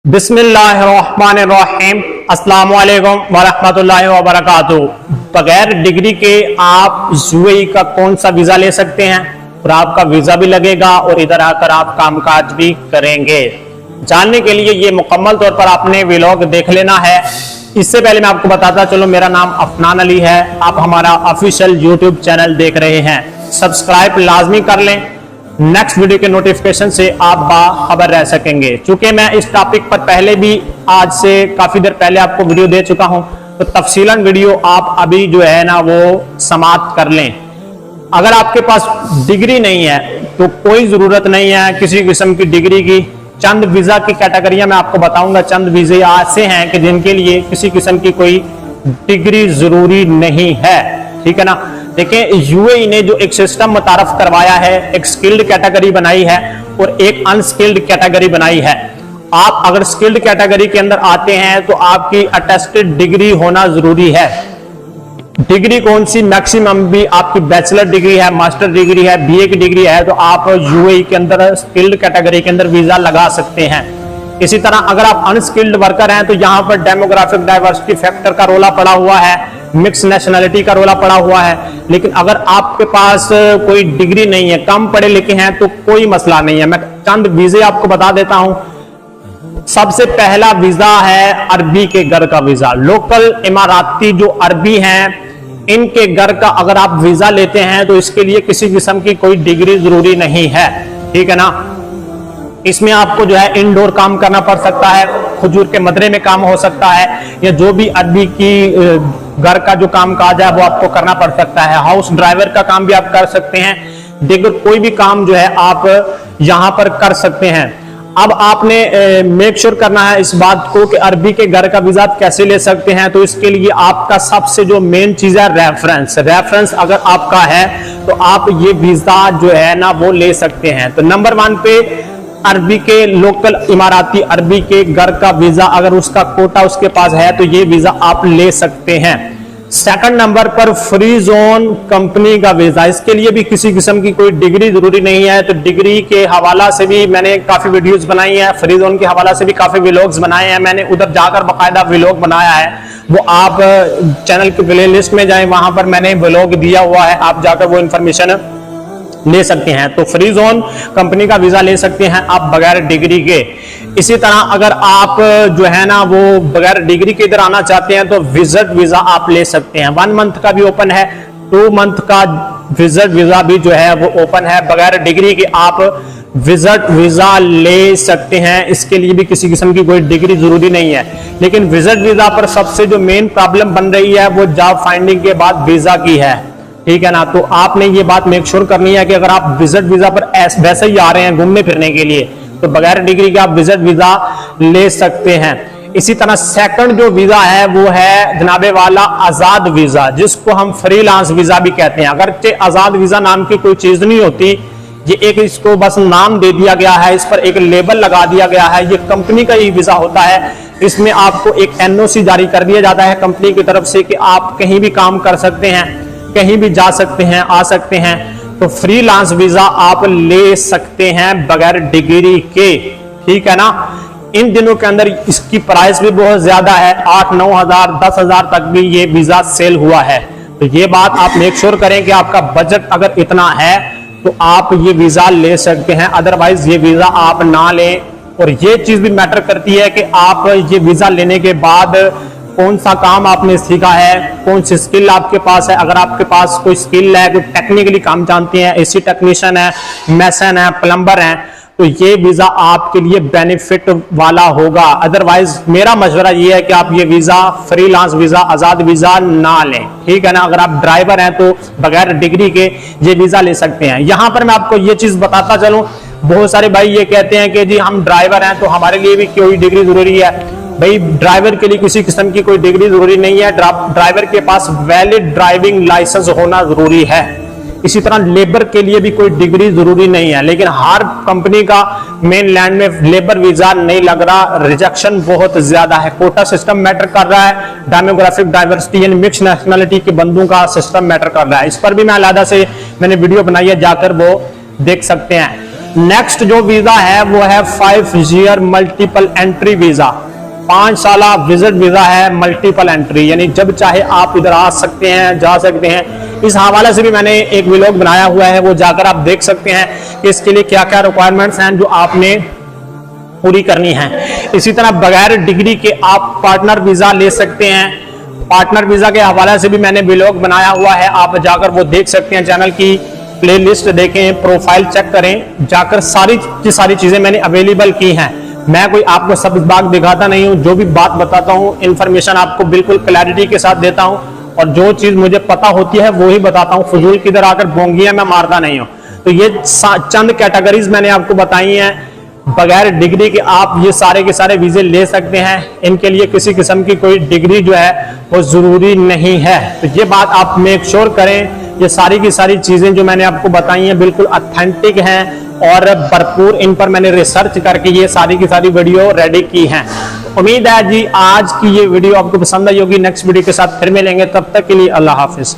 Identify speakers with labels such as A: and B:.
A: बिस्मिल्लाहिर्रहमानिर्रहीम अस्सलाम वालेकुम वरहमतुल्लाहि वबरकातुहू। बगैर डिग्री के आप यूएई का कौन सा वीजा ले सकते हैं और आपका वीजा भी लगेगा और इधर आकर आप कामकाज भी करेंगे। जानने के लिए ये मुकम्मल तौर पर आपने व्लॉग देख लेना है। इससे पहले मैं आपको बताता चलो, मेरा नाम अफनान अली है। आप हमारा ऑफिशियल यूट्यूब चैनल देख रहे हैं, सब्सक्राइब लाजमी कर लें। नेक्स्ट वीडियो के नोटिफिकेशन से आप बाखबर रह सकेंगे। चूंकि मैं इस टॉपिक पर पहले भी आज से काफी देर पहले आपको वीडियो दे चुका हूं, तो तफसीलन वीडियो आप अभी जो है ना वो समाप्त कर लें। अगर आपके पास डिग्री नहीं है तो कोई जरूरत नहीं है किसी किस्म की डिग्री की। चंद वीजा की कैटेगरियां मैं आपको बताऊंगा। चंद वीजे ऐसे हैं कि जिनके लिए किसी किस्म की कोई डिग्री जरूरी नहीं है, ठीक है ना। देखिए, यूएई ने जो एक सिस्टम मुतारफ करवाया है, एक स्किल्ड कैटेगरी बनाई है और एक अनस्किल्ड कैटेगरी बनाई है। आप अगर स्किल्ड कैटेगरी के अंदर आते हैं तो आपकी अटेस्टेड डिग्री होना जरूरी है। डिग्री कौन सी? मैक्सिमम भी आपकी बैचलर डिग्री है, मास्टर डिग्री है, बीए की डिग्री है, तो आप यूएई के अंदर स्किल्ड कैटेगरी के अंदर वीजा लगा सकते हैं। इसी तरह अगर आप अनस्किल्ड वर्कर हैं तो यहां पर डेमोग्राफिक डाइवर्सिटी फैक्टर का रोला पड़ा हुआ है, मिक्स नेशनैलिटी का रोला पड़ा हुआ है। लेकिन अगर आपके पास कोई डिग्री नहीं है, कम पढ़े लिखे हैं, तो कोई मसला नहीं है। मैं चंद वीजे आपको बता देता हूं। सबसे पहला वीजा है अरबी के घर का वीजा। लोकल इमाराती जो अरबी हैं, इनके घर का अगर आप वीजा लेते हैं तो इसके लिए किसी किस्म की कोई डिग्री जरूरी नहीं है, ठीक है ना। इसमें आपको जो है इंडोर काम करना पड़ सकता है, खजूर के मदरे में काम हो सकता है, या जो भी अरबी की घर का जो काम काज है वो आपको करना पड़ सकता है। हाउस ड्राइवर का काम भी आप कर सकते हैं। देखो, कोई भी काम जो है आप यहां पर कर सकते हैं। अब आपने मेक श्योर करना है इस बात को कि अरबी के घर का वीजा कैसे ले सकते हैं। तो इसके लिए आपका सबसे जो मेन चीज है रेफरेंस अगर आपका है तो आप ये वीजा जो है ना वो ले सकते हैं। तो नंबर 1 पे अरबी के लोकल इमाराती अरबी के घर का वीजा, अगर उसका कोटा उसके पास है तो ये वीजा आप ले सकते हैं। सेकंड नंबर पर फ्री जोन कंपनी का वीजा। इसके लिए भी किसी किस्म की कोई डिग्री जरूरी नहीं है। तो डिग्री के हवाला से भी मैंने काफी वीडियोस बनाई है, फ्री जोन के हवाला से भी काफी व्लॉग्स बनाए हैं। मैंने उधर जाकर बाकायदा व्लॉग बनाया है, वो आप चैनल की प्ले लिस्ट में जाएं, वहां पर मैंने व्लॉग दिया हुआ है, आप जाकर वो इंफॉर्मेशन ले सकते हैं। तो फ्री जोन कंपनी का वीजा ले सकते हैं आप बगैर डिग्री के। इसी तरह अगर आप जो है ना वो बगैर डिग्री के इधर आना चाहते हैं तो विजिट वीजा आप ले सकते हैं। 1 मंथ का भी ओपन है, 2 मंथ का विजिट वीजा भी जो है वो ओपन है। बगैर डिग्री के आप विजिट वीजा ले सकते हैं। इसके लिए भी किसी किस्म की कोई डिग्री जरूरी नहीं है। लेकिन विजिट वीजा पर सबसे जो मेन प्रॉब्लम बन रही है वो जॉब फाइंडिंग के बाद वीजा की है, ठीक है ना। तो आपने ये बात मेक श्योर करनी है कि अगर आप विजिट वीजा पर वैसे ही आ रहे हैं घूमने फिरने के लिए तो बगैर डिग्री के आप विजिट वीजा ले सकते हैं। इसी तरह सेकंड जो वीजा है वो है जनाबे वाला आजाद वीजा, जिसको हम फ्रीलांस वीजा भी कहते हैं। अगर आजाद वीजा नाम की कोई चीज नहीं होती, ये एक इसको बस नाम दे दिया गया है, इस पर एक लेबल लगा दिया गया है। ये कंपनी का ही वीजा होता है। इसमें आपको एक एनओसी जारी कर दिया जाता है कंपनी की तरफ से कि आप कहीं भी काम कर सकते हैं, कहीं भी जा सकते हैं, आ सकते हैं। तो फ्रीलांस वीजा आप ले सकते हैं बगैर डिग्री के, ठीक है ना। इन दिनों के अंदर इसकी प्राइस भी बहुत ज्यादा है, 8-9 हजार 10 हजार तक भी ये वीजा सेल हुआ है। तो ये बात आप मेक श्योर करें कि आपका बजट अगर इतना है तो आप ये वीजा ले सकते हैं, अदरवाइज ये वीजा आप ना लें। और ये चीज भी मैटर करती है कि आप ये वीजा लेने के बाद कौन सा काम आपने सीखा है, कौन सी स्किल आपके पास है। अगर आपके पास कोई स्किल है, कोई टेक्निकली काम जानते हैं, एसी टेक्नीशियन है, मैसन है, प्लम्बर है, तो ये वीजा आपके लिए बेनिफिट वाला होगा। अदरवाइज मेरा मशवरा ये है कि आप ये वीजा फ्रीलांस वीजा, आजाद वीजा ना लें, ठीक है ना। अगर आप ड्राइवर हैं तो बगैर डिग्री के ये वीजा ले सकते हैं। यहां पर मैं आपको ये चीज बताता चलूं, बहुत सारे भाई ये कहते हैं कि जी हम ड्राइवर हैं तो हमारे लिए भी कोई डिग्री जरूरी है। भाई, ड्राइवर के लिए किसी किस्म की कोई डिग्री जरूरी नहीं है। ड्राइवर के पास वैलिड ड्राइविंग लाइसेंस होना जरूरी है। इसी तरह लेबर के लिए भी कोई डिग्री जरूरी नहीं है। लेकिन हर कंपनी का मेन लैंड में लेबर वीजा नहीं लग रहा, रिजेक्शन बहुत ज्यादा है। कोटा सिस्टम मैटर कर रहा है, डेमोग्राफिक डाइवर्सिटी यानी मिक्स नेशनैलिटी के बंदों का सिस्टम मैटर कर रहा है। इस पर भी मैं अलहदा से मैंने वीडियो बनाई है, जाकर वो देख सकते हैं। नेक्स्ट जो वीजा है वो है 5 ईयर मल्टीपल एंट्री वीजा, 5 साल विजिट वीजा है, मल्टीपल एंट्री, यानी जब चाहे आप इधर आ सकते हैं, जा सकते हैं। इस हवाले से भी मैंने एक व्लॉग बनाया हुआ है, वो जाकर आप देख सकते हैं कि इसके लिए क्या क्या रिक्वायरमेंट्स हैं जो आपने पूरी करनी है। इसी तरह बगैर डिग्री के आप पार्टनर वीजा ले सकते हैं। पार्टनर वीजा के हवाले से भी मैंने व्लॉग बनाया हुआ है, आप जाकर वो देख सकते हैं। चैनल की प्लेलिस्ट देखें, प्रोफाइल चेक करें, जाकर सारी की सारी चीजें मैंने अवेलेबल की हैं। मैं कोई आपको सब बाग दिखाता नहीं हूं, जो भी बात बताता हूं इंफॉर्मेशन आपको बिल्कुल क्लैरिटी के साथ देता हूं, और जो चीज मुझे पता होती है वो ही बताता हूं। फजूल किधर आकर बोंगियां मैं मारता नहीं हूं। तो ये चंद कैटेगरीज मैंने आपको बताई हैं। बगैर डिग्री के आप ये सारे के सारे वीजे ले सकते हैं। इनके लिए किसी किस्म की कोई डिग्री जो है वो जरूरी नहीं है। तो ये बात आप मेक श्योर करें, ये सारी की सारी चीजें जो मैंने आपको बताई हैं बिल्कुल ऑथेंटिक हैं और भरपूर इन पर मैंने रिसर्च करके ये सारी की सारी वीडियो रेडी की हैं। उम्मीद है जी आज की ये वीडियो आपको पसंद आई होगी। नेक्स्ट वीडियो के साथ फिर मिलेंगे, तब तक के लिए अल्लाह हाफिज।